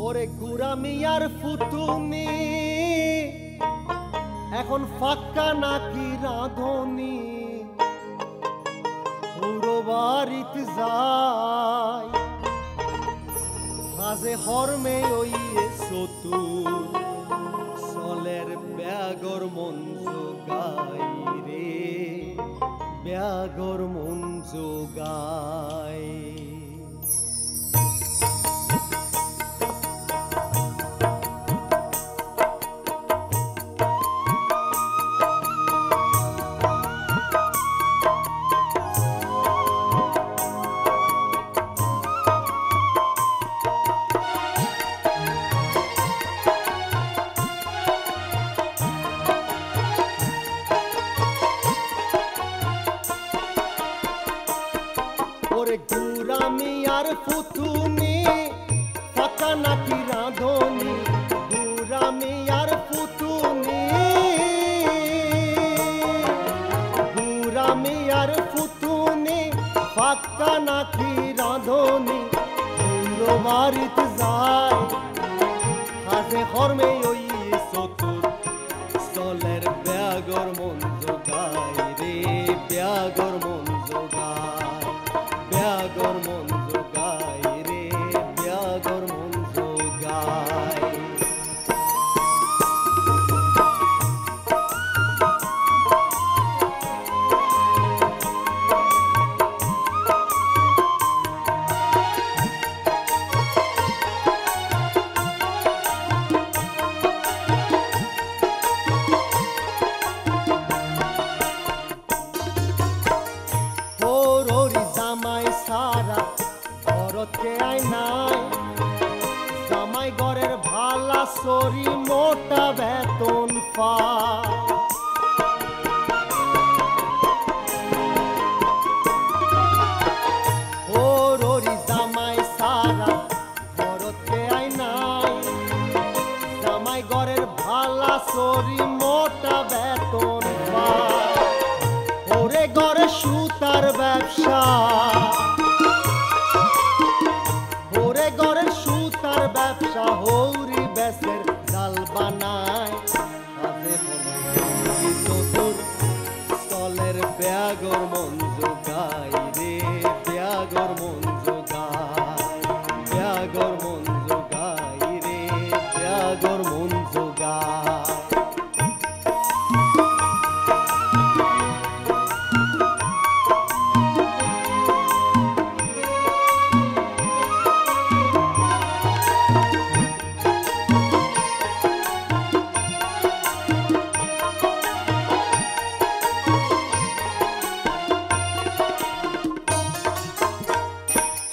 ওরে গুড়া মিয়ার ফুতুনি এখন ফাঁকা নাকি রাঁধুনি পুরো বাড়িতে যায় হাজে হরমে ওই চতুর চলের ব্যাগর মন যোগাই রে ব্যাগর মন যোগাই ওরে গুড়া মিয়ার ফুতুনি ফাঁকা নাকি রাঁধুনি গুড়া মিয়ার ফুতুনি গুড়া মিয়ার ফুতুনি ফাঁকা নাকি রাঁধুনি পুরো বাড়িতে যায় হাজে হরমে ওই চতুর চলের ব্যাগর মন যোগাই রে ব্যাগর মন যোগাই ব্যাগর মন যোগাই রে ব্যাগর মন যোগাই সারা ঘরতে আই নাই জামাই ঘরের ভালা সরি মোটা বেতন পায় ও ররি জামাই সারা ঘরতে আই নাই জামাই ঘরের ভালা সরি মোটা বেতন পায় ওরে ঘরে সুতার ব্যবসা ওরে ঘরের সুতার ব্যবসা হৌরি বেসের জাল বানায় হাতে চতুর চলের ব্যাগর মন যোগাই রে ব্যাগর মন যোগাই ব্যাগর মন যোগাই রে ব্যাগর মন যোগাই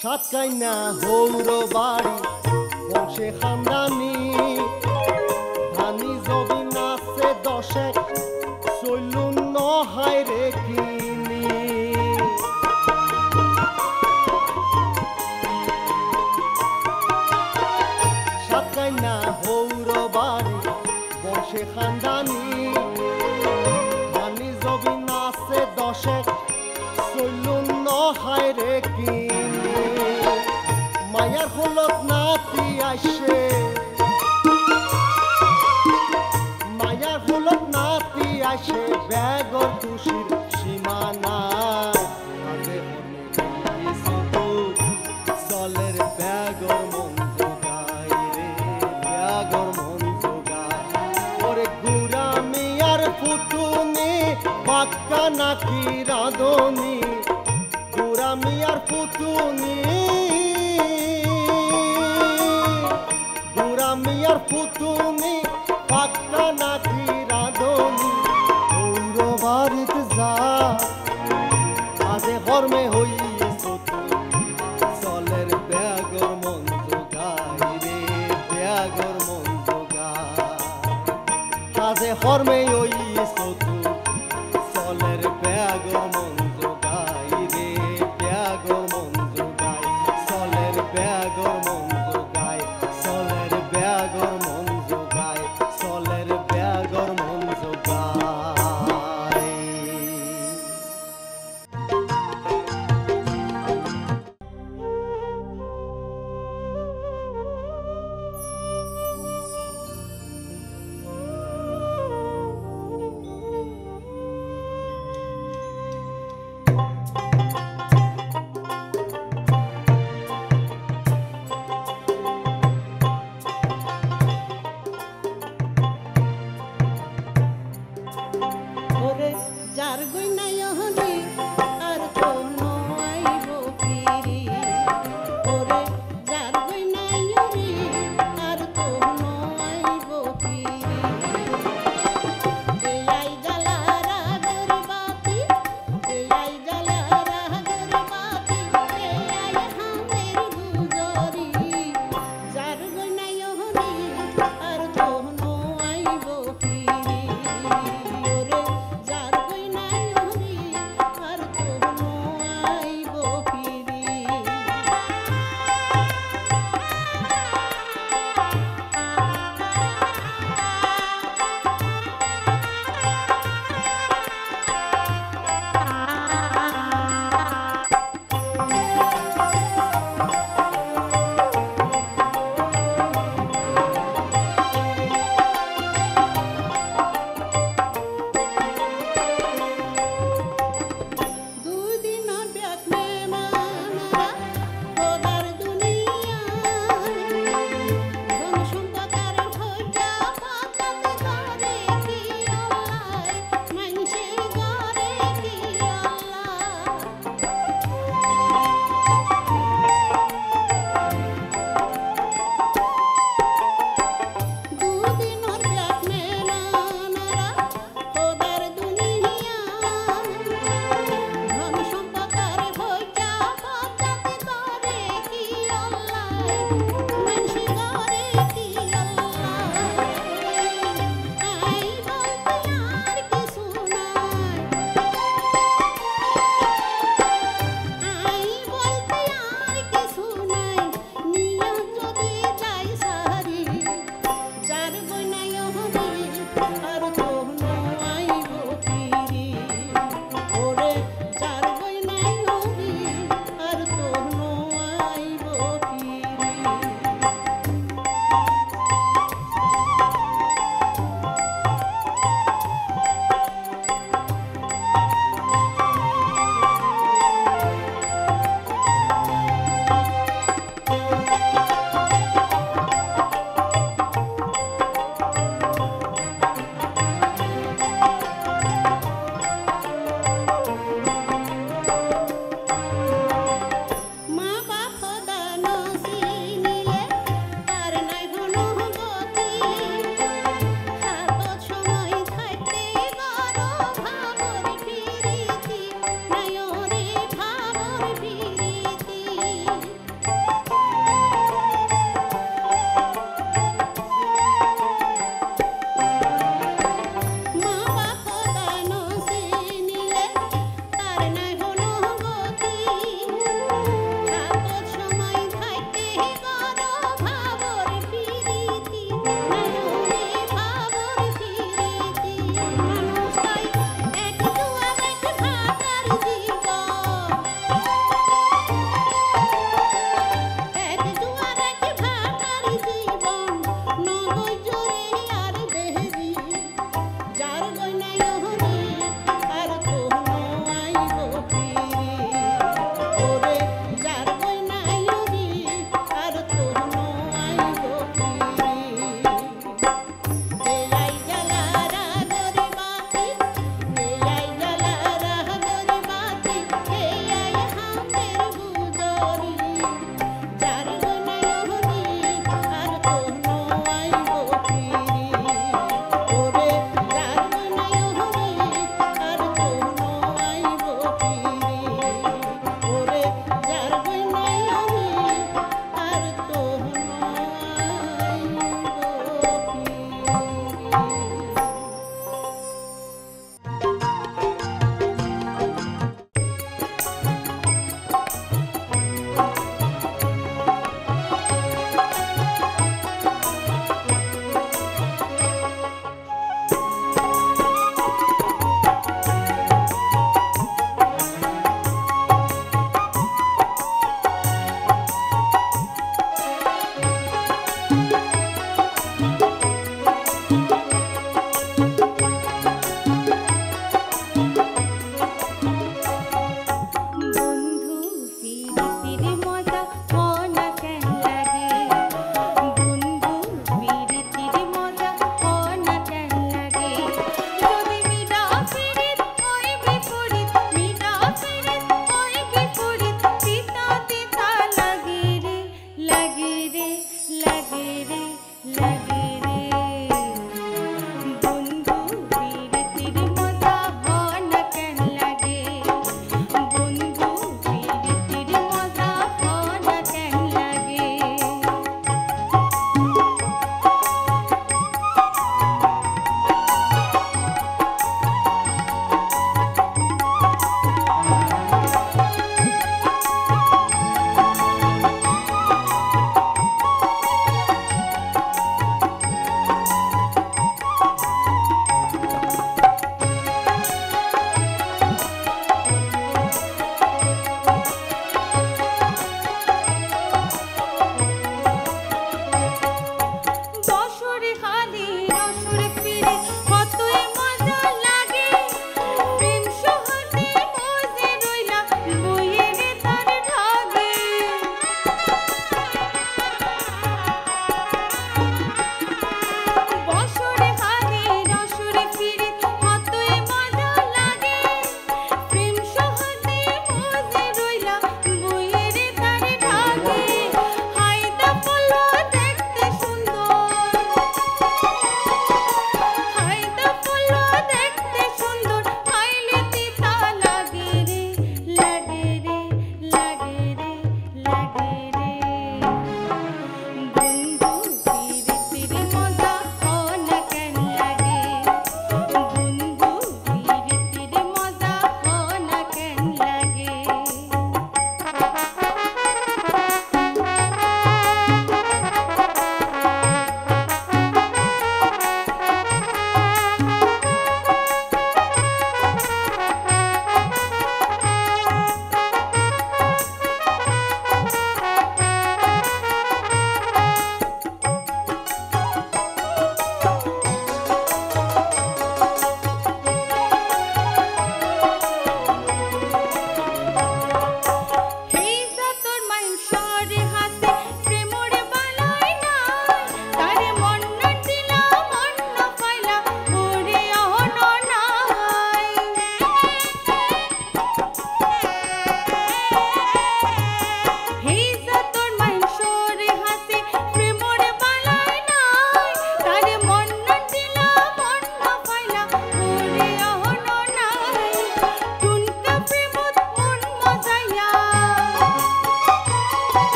সাতকাইনা হৌর বাড়ি বংশে খানদানি ধানি যদি নাচে দশে চলুন নহায় রে কিনি সাতকাইনা হৌর বাড়ি বংশে খানদানি ধানি যদি নাচে দশে চলুন নহায় রে কিনি মায়ার হলত নাতি আসে মায়ার হলত নাতি আসে ব্যাগর খুশির সীমানা চলের ব্যাগর মন যোগাই রে ব্যাগর মন যোগাই ওরে গুড়া মিয়ার ফুতুনি বাক্কা নাকি রাঁধুনি গুড়া মিয়ার ফুতুনি গুড়া মিয়ার ফুতুনি ফাঁকা নাকি রাঁধুনি পুরো বাড়িতে যা আজে হরমে হই চতুর চলের ব্যাগর মন যোগাই রে ব্যাগর মন যোগাই আজে হরমে ওই চতুর চলের ব্যাগর মন যোগাই রে ব্যাগর মন যোগাই চলের ব্যাগর মন যোগাই চলের ব্যাগর মন যোগাই চলের ব্যাগর মন যোগাই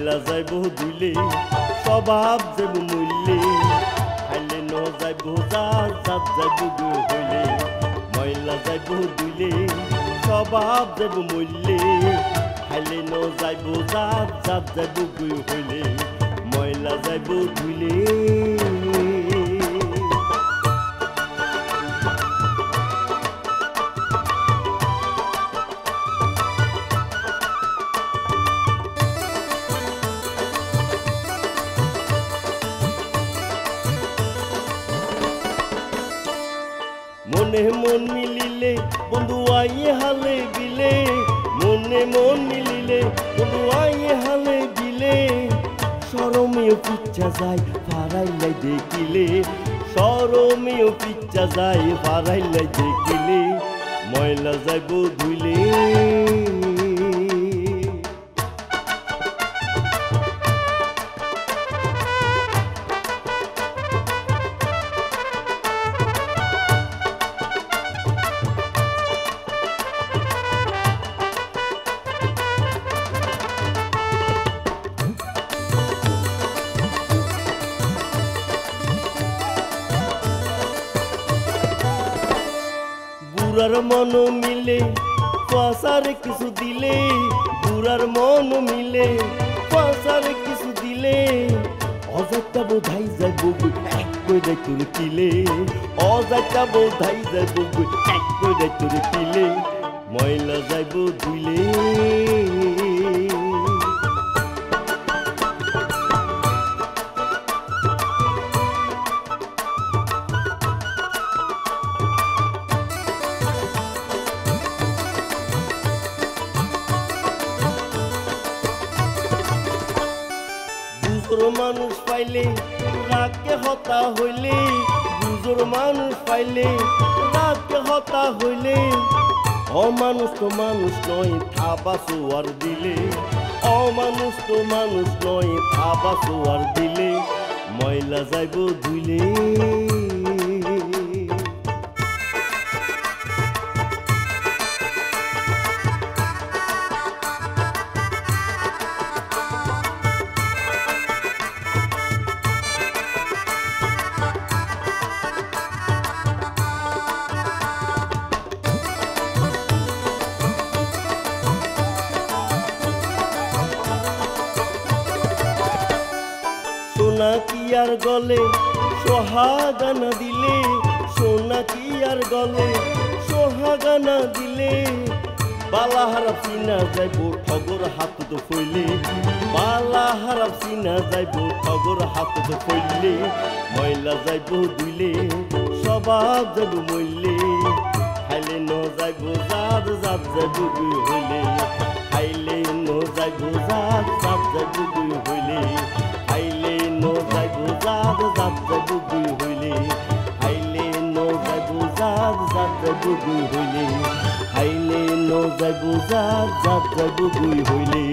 ময়লা যাইব দুইলে স্বভাব যাব মূল্যে খাইলে ন যাইব জাত জাত যাইব গো হইলে ময়লা যাইব দুইলে স্বভাব যাব মূল্যে খাইলে ন যাইব জাত জাত যাইব গো হইলে ময়লা যাইব দুইলে মনে মন মিলিলে বন্ধু আইয়ে হালে বিলে মনে মন মিলিলে বন্ধু আইয়ে হালে বিলে সরমেও পিচ্ছা যায় ফারাইলাই দেখিলে সরমেও পিচ্ছা যায় ফারাইলাই দেখিলে ময়লা যাইব ধুইলে বুড়ার মন মিলে ফাঁসার কিছু দিলে বুড়ার মন মিলে ফাঁসার কিছু দিলে অজাইতা বোধাই যায় বগু এক করে তোর কিলে অজাইতা বোধাই যায় বগু এক করে তোর কিলে ময়লা যাইব ধুইলে বুজোর মানুষ পাইলে রাগকে হতা হইলে বুজোর মানুষ পাইলে রাগকে হতা হইলে অমানুষ তো মানুষ নয় থাবা সোয়ার দিলে অমানুষ তো মানুষ নয় থাবা সোয়ার দিলে ময়লা যাইব ধুইলে সোনা কি আর গলে সোহাগানা দিলে সোনা কি আর গলে সোহাগানা দিলে বালা হারাপ চিনা যাইব ঠগর হাত তো ফইলে বালা হারাপ চিনা যাইব ঠগর হাত তো ফইলে ময়লা যাইব দুইলে স্বভাব যাব মইলে খাইলে ন যাইব জাত জাত যাইব গুই হইলে খাইলে ন যাইব জাত জাত যাইব গুই হইলে খাইলে ন যাইব জাত জাত যাইব গুই হইলে খাইলে ন যাইব জাত জাত যাইব গুই হইলে খাইলে ন যাইব জাত জাত যাইব গুই হইলে